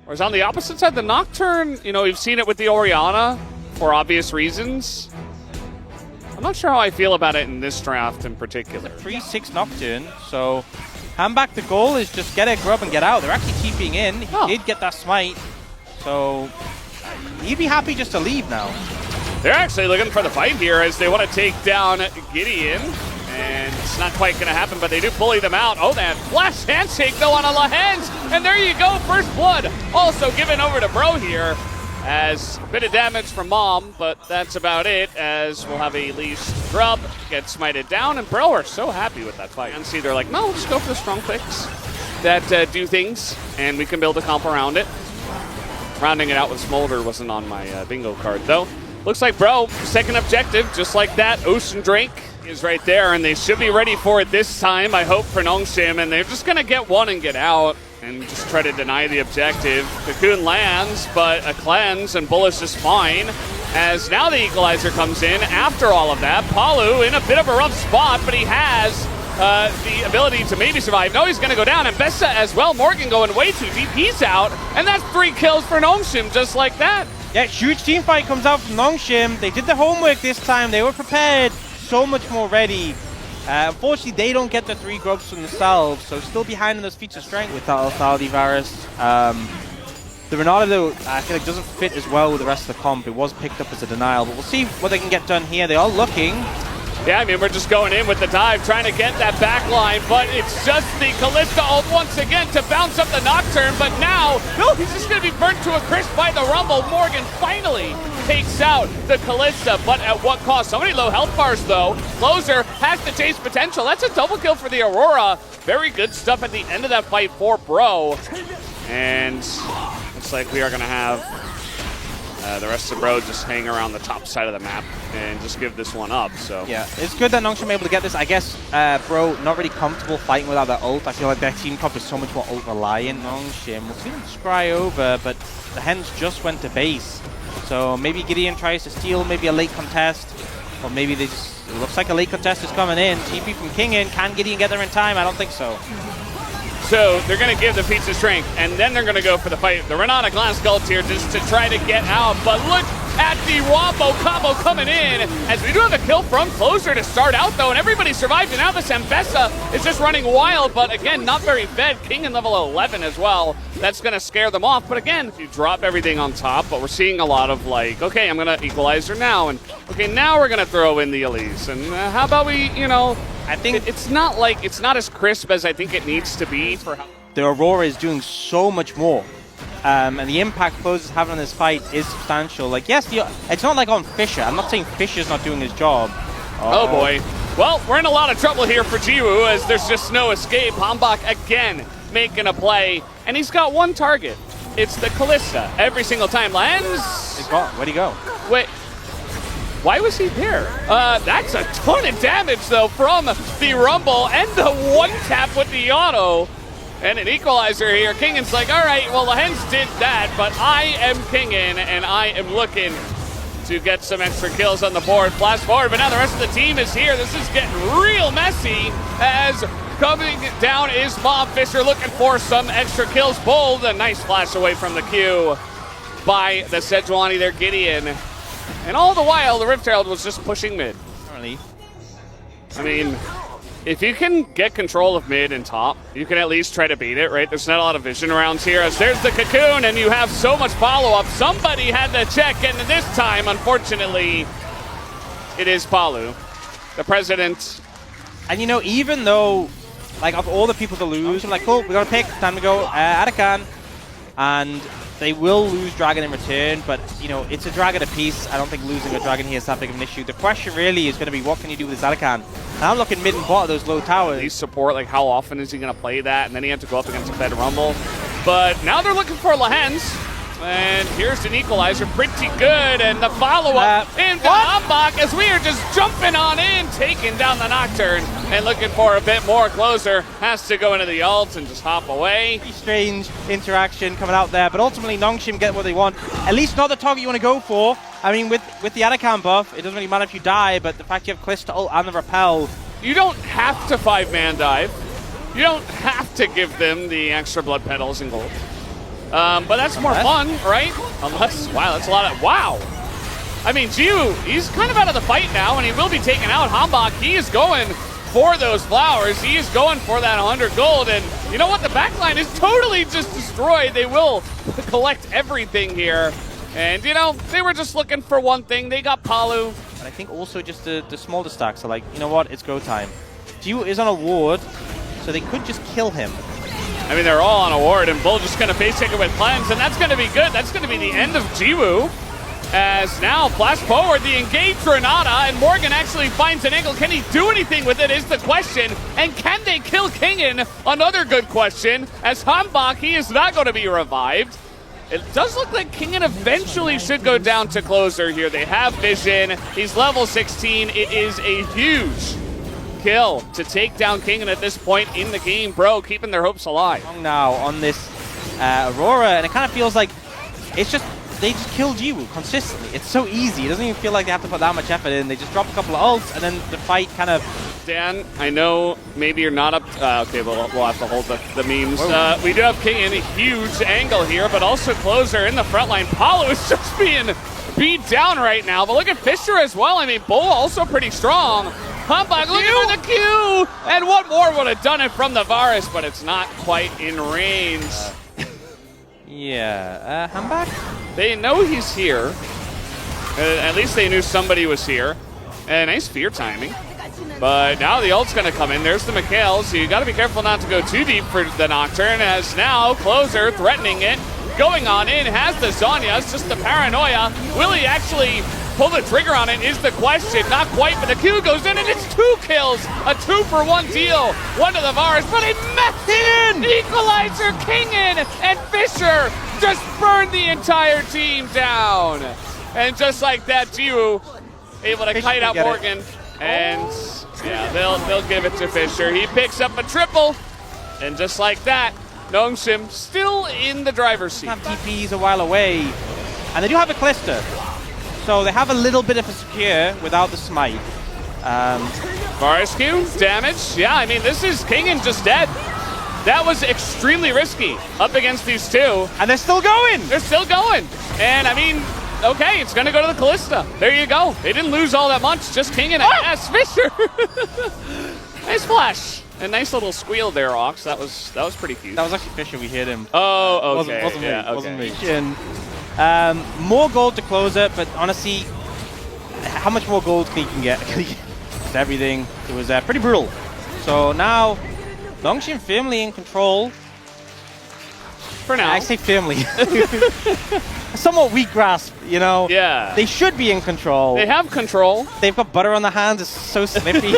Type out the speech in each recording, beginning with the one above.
Whereas on the opposite side, the Nocturne, you know, we've seen it with the Orianna for obvious reasons. I'm not sure how I feel about it in this draft in particular. 3-6 Nocturne, so Handback, the goal is just get a grub and get out. They're actually TPing in. He did get that smite, so he'd be happy just to leave now. They're actually looking for the fight here as they want to take down Gideon. And it's not quite going to happen, but they do bully them out. Oh, that flash handshake, though, on a Lahens. And there you go, first blood. Also given over to Bro here as a bit of damage from Mom, but that's about it as we'll have a leash grub get smited down. And Bro are so happy with that fight. And see, they're like, no, let's go for the strong picks that do things, and we can build a comp around it. Rounding it out with Smolder wasn't on my bingo card, though. Looks like Bro, second objective, just like that. Ocean Drake is right there, and they should be ready for it this time, I hope, for Nongshim, and they're just going to get one and get out and just try to deny the objective. Cocoon lands, but a cleanse, and Bullish is fine, as now the equalizer comes in after all of that. Palu in a bit of a rough spot, but he has the ability to maybe survive. No, he's going to go down, and Bessa as well. Morgan going way too deep. He's out, and that's 3 kills for Nongshim just like that. Yeah, huge team fight comes out from Nongshim. They did the homework this time. They were prepared, so much more ready. Unfortunately, they don't get the 3 grubs from themselves, so still behind in those feats of strength without Lethality Varus. The Renata, though, I feel like doesn't fit as well with the rest of the comp. It was picked up as a denial, but we'll see what they can get done here. They are looking. Yeah, I mean, we're just going in with the dive, trying to get that back line, but it's just the Kalista ult once again to bounce up the Nocturne, but now, no, he's just going to be burnt to a crisp by the Rumble. Morgan finally takes out the Kalista, but at what cost? So many low health bars, though. Closer has to chase potential. That's a double kill for the Aurora. Very good stuff at the end of that fight for Bro. And looks like we are going to have the rest of Bro just hang around the top side of the map and just give this one up. So yeah, it's good that Nongshim able to get this. I guess Bro not really comfortable fighting without that ult. I feel like their team comp is so much more ult reliant. Nongshim, we'll see them scry over, but the Hens just went to base. So maybe Gideon tries to steal maybe a late contest, or maybe they just, it looks like a late contest is coming in. TP from King in, can Gideon get there in time? I don't think so. So they're going to give the feats of strength, and then they're going to go for the fight. The Renata Glass Gulch here just to try to get out, but look at the Wombo combo coming in, as we do have a kill from Closer to start out, though, and everybody survived, and now this Ambessa is just running wild, but again, not very fed. King in level 11 as well. That's going to scare them off, but again, if you drop everything on top, but we're seeing a lot of like, okay, I'm going to equalizer now, and okay, now we're going to throw in the Elise, and how about we, you know, I think it's not like, it's not as crisp as I think it needs to be for how the Aurora is doing so much more. And the impact Close is having on this fight is substantial. Like, yes, it's not like on Fisher. I'm not saying Fisher's not doing his job. Oh boy. Well, we're in a lot of trouble here for Jiwoo as there's just no escape. Hambak again making a play, and he's got one target. It's the Kalista every single time. Lands. He's gone. Where'd he go? Wait. Why was he there? That's a ton of damage, though, from the Rumble and the one tap with the auto. And an equalizer here. Kingan's like, all right, well, the Hens did that, but I am Kingan, and I am looking to get some extra kills on the board. Flash forward, but now the rest of the team is here. This is getting real messy as coming down is Mob Fisher looking for some extra kills. Bold, a nice flash away from the Q by the Sejuani there, Gideon. And all the while, the Rift Herald was just pushing mid. Apparently. I mean, if you can get control of mid and top, you can at least try to beat it, right? There's not a lot of vision around here. As there's the Cocoon, and you have so much follow-up. Somebody had to check, and this time, unfortunately, it is Palu, the president. And you know, even though, like, of all the people to lose, I'm like, cool, we got to pick, time to go, Arakan. And they will lose Dragon in return, but, you know, it's a Dragon apiece. I don't think losing a Dragon here is that big of an issue. The question really is going to be, what can you do with this Arakan? And I'm looking mid and bot of those low towers. These support, like, how often is he going to play that? And then he has to go up against a Fed Rumble. But now they're looking for Lahens. And here's an equalizer, pretty good, and the follow-up into Hambak as we are just jumping on in, taking down the Nocturne, and looking for a bit more. Closer has to go into the ult and just hop away. Strange interaction coming out there, but ultimately Nongshim get what they want. At least not the target you want to go for. I mean, with the Arakan buff, it doesn't really matter if you die, but the fact you have Kalista ult and the repel. You don't have to 5-man dive. You don't have to give them the extra blood petals and gold. But that's more fun, right? Unless, wow, that's a lot of, wow. I mean, Jiwoo, he's kind of out of the fight now, and he will be taken out. Hanbok, he is going for those flowers. He is going for that 100 gold, and you know what? The backline is totally just destroyed. They will collect everything here. And, you know, they were just looking for one thing. They got Palu. And I think also just the smaller stacks are like, you know what? It's go time. Jiwoo is on a ward, so they could just kill him. I mean, they're all on a ward, and Bull just going to face take it with cleanse, and that's going to be good. That's going to be the end of Jiwoo. As now, flash forward, the engage Granada, and Morgan actually finds an angle. Can he do anything with it is the question. And can they kill Kingen? Another good question. As Hanbok, he is not going to be revived. It does look like Kingen eventually should go down to closer here. They have vision. He's level 16. It is a huge kill to take down Kingen at this point in the game. Bro, keeping their hopes alive. Now on this Aurora, and it kind of feels like it's just, they just kill Jiwoo consistently. It's so easy. It doesn't even feel like they have to put that much effort in. They just drop a couple of ults, and then the fight kind of... Dan, I know maybe you're not up... okay, we'll have to hold the memes. We do have King in a huge angle here, but also closer in the front line. Palu is just being beat down right now, but look at Fisher as well. I mean, Bull also pretty strong. Hanbok looking for the Q! And one more would have done it from the Varus, but it's not quite in range. Yeah, Hanbok? They know he's here. At least they knew somebody was here. Nice fear timing. But now the ult's going to come in. There's the Mikhail, so you got to be careful not to go too deep for the Nocturne, as now Closer threatening it. Going on in, has the Zhonya. It's just the paranoia. Will he actually pull the trigger on it is the question. Not quite, but the Q goes in, and it's 2 kills. A 2-for-1 deal. One to the Varus, but he messed it in! Equalizer, Kingen, and Fisher just burned the entire team down. And just like that, Jiwoo able to kite out Morgan. And yeah, they'll give it to Fisher. He picks up a triple. And just like that, Nongshim still in the driver's seat. TP's a while away. And they do have a Callisto. So they have a little bit of a secure without the smite. Varus Q, damage. Yeah, I mean, this is Kingen just dead. That was extremely risky up against these two. And they're still going! They're still going. And I mean, okay, it's going to go to the Callista. There you go. They didn't lose all that much. Just Kingen and yes, Fisher. Nice flash. A nice little squeal there, Ox. That was pretty cute. That was actually Fisher. We hit him. Oh, okay. Wasn't me. More gold to Closer, but honestly, how much more gold can you get? It's everything. It was pretty brutal. So now, Nongshim firmly in control. For now. I say firmly. Somewhat weak grasp, you know? Yeah. They should be in control. They have control. They've got butter on their hands. It's so snippy.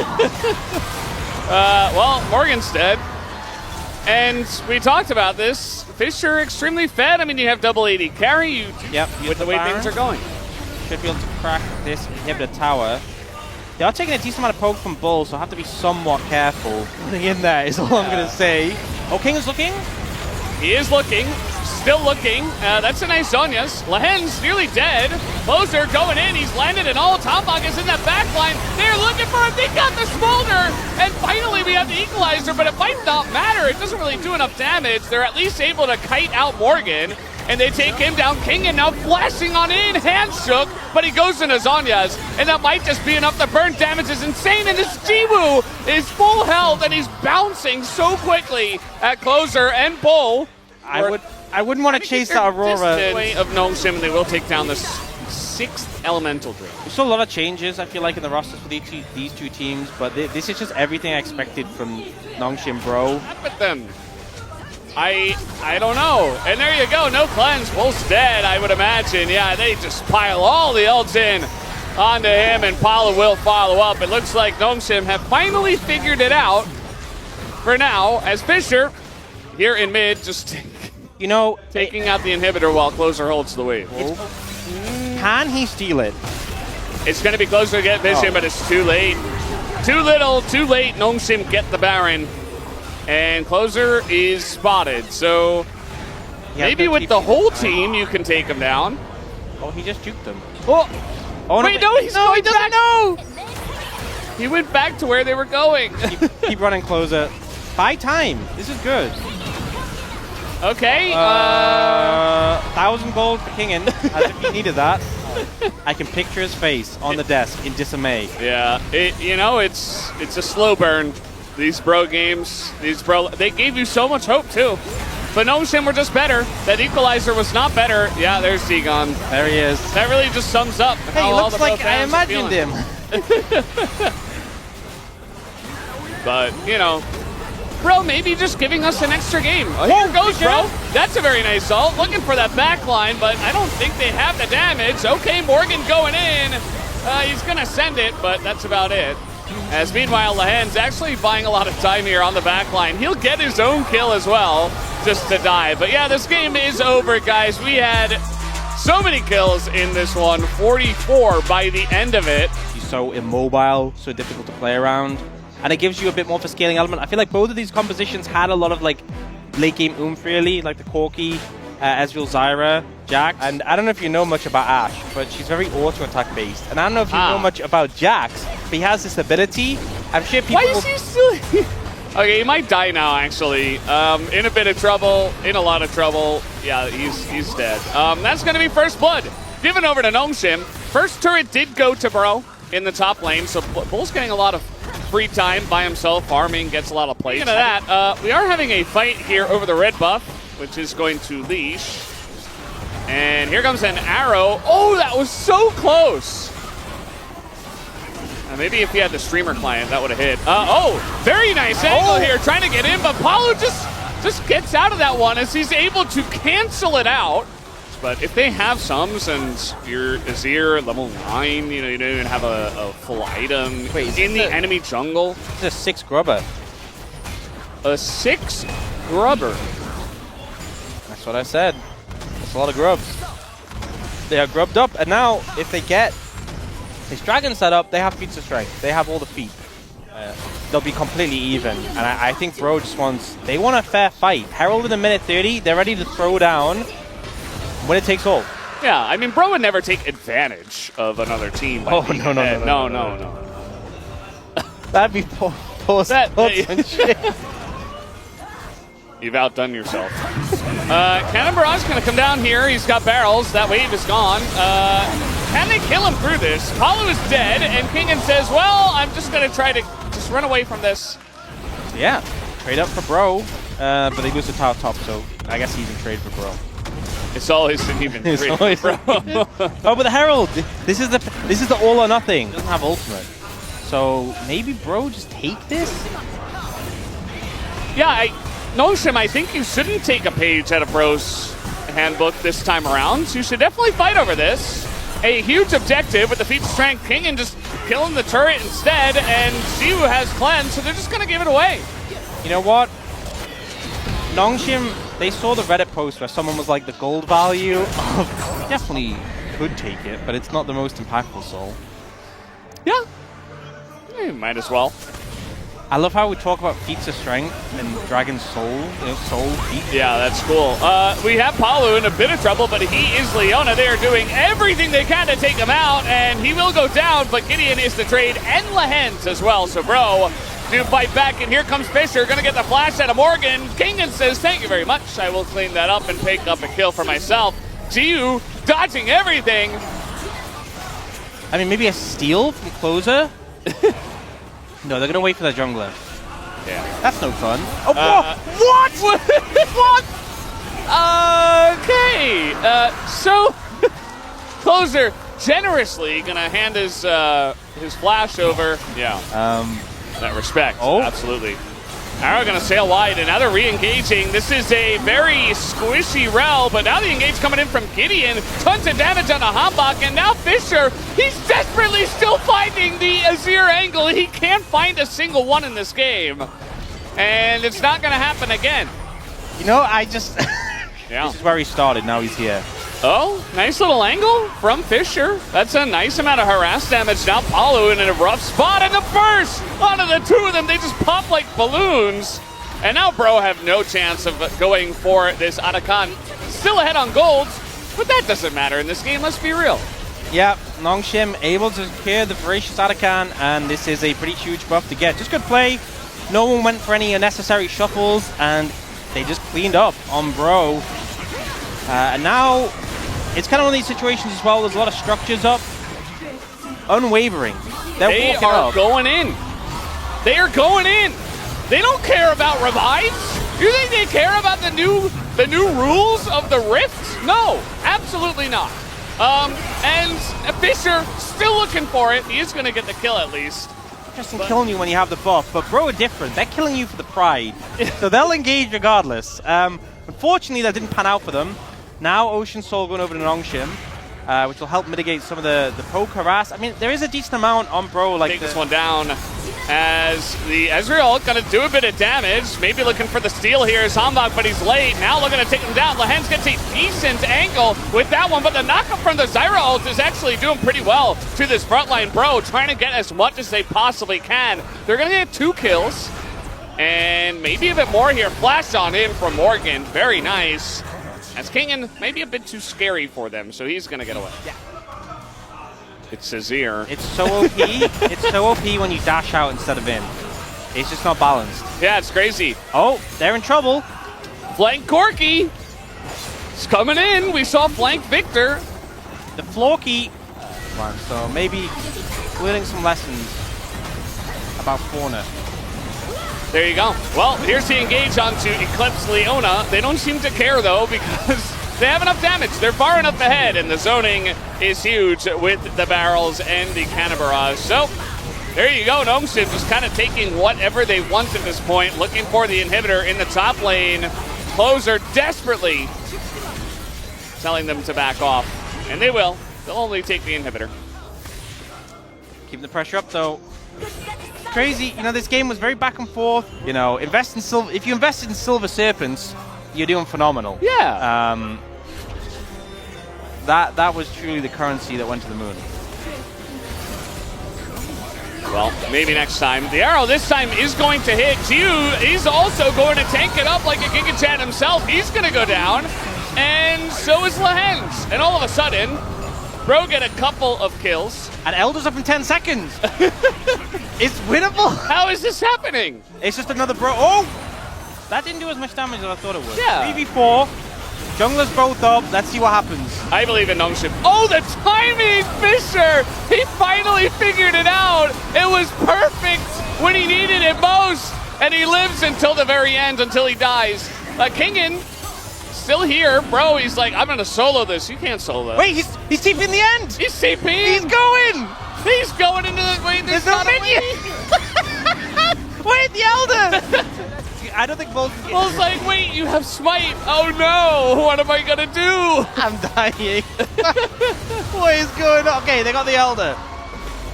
Well, Morgan's dead. And we talked about this. Fisher extremely fed. I mean, you have double AD carry. With the way things are going. Should be able to crack this inhibitor tower. They are taking a decent amount of poke from Bull, so have to be somewhat careful. Putting in there is all I'm going to say. Oh, King is looking. He is looking. Still looking. That's a nice Zhonya's. Lahen's nearly dead. Closer going in. He's landed an ult. Hanbok is in that back line. They're looking for him. They got the Smolder. And finally we have the Equalizer, but it might not matter. It doesn't really do enough damage. They're at least able to kite out Morgan. And they take him down. Kingen now flashing on in. Hands shook, but he goes into Zhonya's. And that might just be enough. The burn damage is insane. And this Jiwoo is full health, and he's bouncing so quickly at Closer and Bull. I wouldn't want to chase that Aurora. Of Nongshim, and they will take down the 6th Elemental Drain. There's still a lot of changes, I feel like, in the rosters for these two teams, but this is just everything I expected from Nongshim, bro. But them. I don't know. And there you go. No cleanse. Bull's dead, I would imagine. Yeah, they just pile all the ults in onto him, and Palu will follow up. It looks like Nongshim have finally figured it out for now, as Fisher here in mid just taking out the inhibitor while Closer holds the wave. Can he steal it? It's going to be Closer to get vision, but it's too late. Too little, too late. Nongshim get the Baron. And Closer is spotted. So maybe with the whole team, you can take him down. Oh, he just juked them. Oh wait, no, he doesn't know. He went back to where they were going. Keep running Closer. Buy time. This is good. Okay. 1,000 gold for Kingen, as if he needed that. I can picture his face on the desk in dismay. Yeah, it's a slow burn. These bro games, they gave you so much hope too. But Nongshim were just better. That equalizer was not better. Yeah, there's Zegon. There he is. That really just sums up Hey, how he all looks the bro like I fans are imagined feeling. him. But, bro, maybe just giving us an extra game. Oh, here goes, bro. That's a very nice ult. Looking for that back line, but I don't think they have the damage. Okay, Morgan going in. He's going to send it, but that's about it. As meanwhile, Lahen's actually buying a lot of time here on the back line. He'll get his own kill as well, just to die. But yeah, this game is over, guys. We had so many kills in this one, 44 by the end of it. He's so immobile, so difficult to play around. And it gives you a bit more of a scaling element. I feel like both of these compositions had a lot of like late game oomph really, like the Corki, Ezreal, Zyra, Jax. And I don't know if you know much about Ashe, but she's very auto attack based. And I don't know if you know much about Jax, but he has this ability. I'm sure people. Why is he still here? Okay, he might die now actually. In a bit of trouble, in a lot of trouble. Yeah, he's dead. That's gonna be first blood. Given over to Nongshim. First turret did go to Bro in the top lane, so Bull's getting a lot of free time by himself, farming, gets a lot of plays. Speaking of that, we are having a fight here over the red buff, which is going to leash. And here comes an arrow. Oh, that was so close. Maybe if he had the streamer client, that would have hit. Oh, very nice angle here, trying to get in, but Paulo just gets out of that one as he's able to cancel it out. But if they have sums and your Azir level 9, you don't even have a full item in the enemy jungle. It's a 6 grubber. A 6 grubber. That's what I said. That's a lot of grubs. They are grubbed up, and now if they get this dragon set up, they have feats of strength. They have all the feet. They'll be completely even. And I think Bro just they want a fair fight. Herald in a minute 30, they're ready to throw down when it takes all. Yeah, I mean, Bro would never take advantage of another team. Oh, no. That'd be poor sportsmanship. You've outdone yourself. Cannon Barrage going to come down here. He's got barrels. That wave is gone. Can they kill him through this? Paulo is dead, and Kingen says, well, I'm just going to try to just run away from this. Yeah, trade up for Bro, but they lose the tower top, so I guess he even trade for Bro. It's always an even trade for Bro. Oh, but the Herald, this is the all or nothing. It doesn't have ultimate. So maybe Bro just take this? Yeah, Nongshim, I think you shouldn't take a page out of Bro's handbook this time around. You should definitely fight over this. A huge objective with the feat of strength. Kingen just killing the turret instead, and Ziu has cleanse, so they're just going to give it away. You know what? Nongshim, they saw the Reddit post where someone was like, the gold value of definitely could take it, but it's not the most impactful soul. Yeah. Might as well. I love how we talk about feats of strength and Dragon's soul, soul feat. Yeah, that's cool. We have Paulo in a bit of trouble, but he is Leona. They are doing everything they can to take him out, and he will go down, but Gideon is the trade, and Lahen's as well. So, Bro, do fight back, and here comes Fisher, going to get the flash out of Morgan. Kingen says, thank you very much. I will clean that up and pick up a kill for myself. Ziu dodging everything. I mean, maybe a steal from Closer? No, they're going to wait for the jungler. Yeah. That's no fun. Oh, what? What? Okay. So, Closer generously going to hand his flash over. Yeah. That respect. Oh. Absolutely. Arrow going to sail wide, and now they're re-engaging. This is a very squishy Rel, but now the engage coming in from Gideon. Tons of damage on the Hambach, and now Fisher, he's desperately still finding the Azir angle. He can't find a single one in this game. And it's not going to happen again. You know, I just... Yeah. This is where he started, now he's here. Oh, nice little angle from Fisher. That's a nice amount of harass damage. Now Paulo in a rough spot, and the burst onto the two of them. They just pop like balloons. And now Bro have no chance of going for this Atakan. Still ahead on golds, but that doesn't matter in this game, let's be real. Yeah, Nongshim able to secure the Voracious Atakan, and this is a pretty huge buff to get. Just good play. No one went for any unnecessary shuffles, and they just cleaned up on Bro. And now it's kind of one of these situations as well. There's a lot of structures up. Unwavering. They are going in. They are going in. They don't care about revives. You think they care about the new rules of the Rift? No, absolutely not. And Fisher still looking for it. He is going to get the kill at least. Interesting killing you when you have the buff, but Bro are different. They're killing you for the pride, so they'll engage regardless. Unfortunately, that didn't pan out for them. Now Ocean Soul going over to Nongshim, which will help mitigate some of the poke harass. I mean, there is a decent amount on Bro. Like take this one down as the Ezreal going to do a bit of damage. Maybe looking for the steal here is Hambach, but he's late. Now looking to take him down. Lahenz gets a decent angle with that one, but the knockup from the Zyra ult is actually doing pretty well to this frontline Bro, trying to get as much as they possibly can. They're going to get 2 kills and maybe a bit more here. Flash on in from Morgan. Very nice. As Kingen maybe a bit too scary for them, so he's going to get away. Yeah. It's Azir. It's so OP. It's so OP when you dash out instead of in. It's just not balanced. Yeah, it's crazy. Oh, they're in trouble. Flank Corki. It's coming in. We saw flank Victor. The Florky. So maybe learning some lessons about fauna. There you go. Well, here's the engage onto Eclipse Leona. They don't seem to care, though, because they have enough damage. They're far enough ahead, and the zoning is huge with the barrels and the Cannon Barrage. So, there you go. Nongshim just kind of taking whatever they want at this point, looking for the inhibitor in the top lane. Closer desperately telling them to back off, and they will. They'll only take the inhibitor. Keeping the pressure up, though. Crazy, you know, this game was very back and forth. You know, invest in silver. If you invested in Silver Serpents, you're doing phenomenal. Yeah. That was truly the currency that went to the moon. Well, maybe next time. The arrow this time is going to hit Jiu. He's also going to tank it up like a Giga Chan himself. He's going to go down, and so is Lahenz. And all of a sudden, Bro get a couple of kills. And Elder's up in 10 seconds. It's winnable. How is this happening? It's just another Bro. Oh! That didn't do as much damage as I thought it would. Yeah. 3v4. Junglers both up. Let's see what happens. I believe in Nongshim. Oh, the timing, Fisher! He finally figured it out. It was perfect when he needed it most. And he lives until the very end, until he dies. Kingen, still here. Bro, he's like, I'm going to solo this. You can't solo that. Wait, he's TPing the end. He's TPing. He's going. He's going into the... Wait, there's no not minion. Wait, the Elder. I don't think Bull's... Bull's like, wait, you have smite. Oh no, what am I going to do? I'm dying. What is going on? Okay, they got the Elder.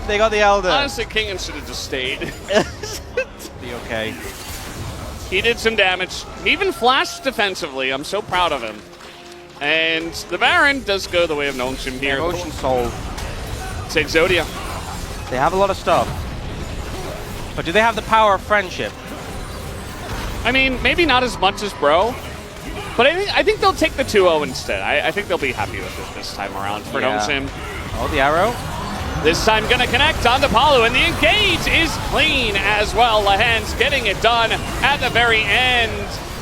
They got the Elder. Honestly, Kingen should have just stayed. Be okay. He did some damage. He even flashed defensively. I'm so proud of him. And the Baron does go the way of Nongshim here. Ocean Soul. Take Zodia. They have a lot of stuff. But do they have the power of friendship? I mean, maybe not as much as Bro. But I think they'll take the 2-0 instead. I think they'll be happy with it this time around for Nongshim. Oh, the arrow. This time gonna connect on the Palu, and the engage is clean as well. Lahenz getting it done at the very end.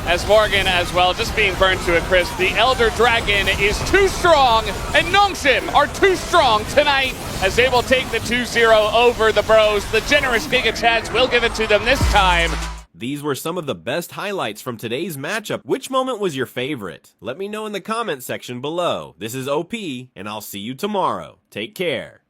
As Morgan as well, just being burned to a crisp. The Elder Dragon is too strong, and Nongshim are too strong tonight as they will take the 2-0 over the Bros. The generous Giga Chads will give it to them this time. These were some of the best highlights from today's matchup. Which moment was your favorite? Let me know in the comment section below. This is OP, and I'll see you tomorrow. Take care.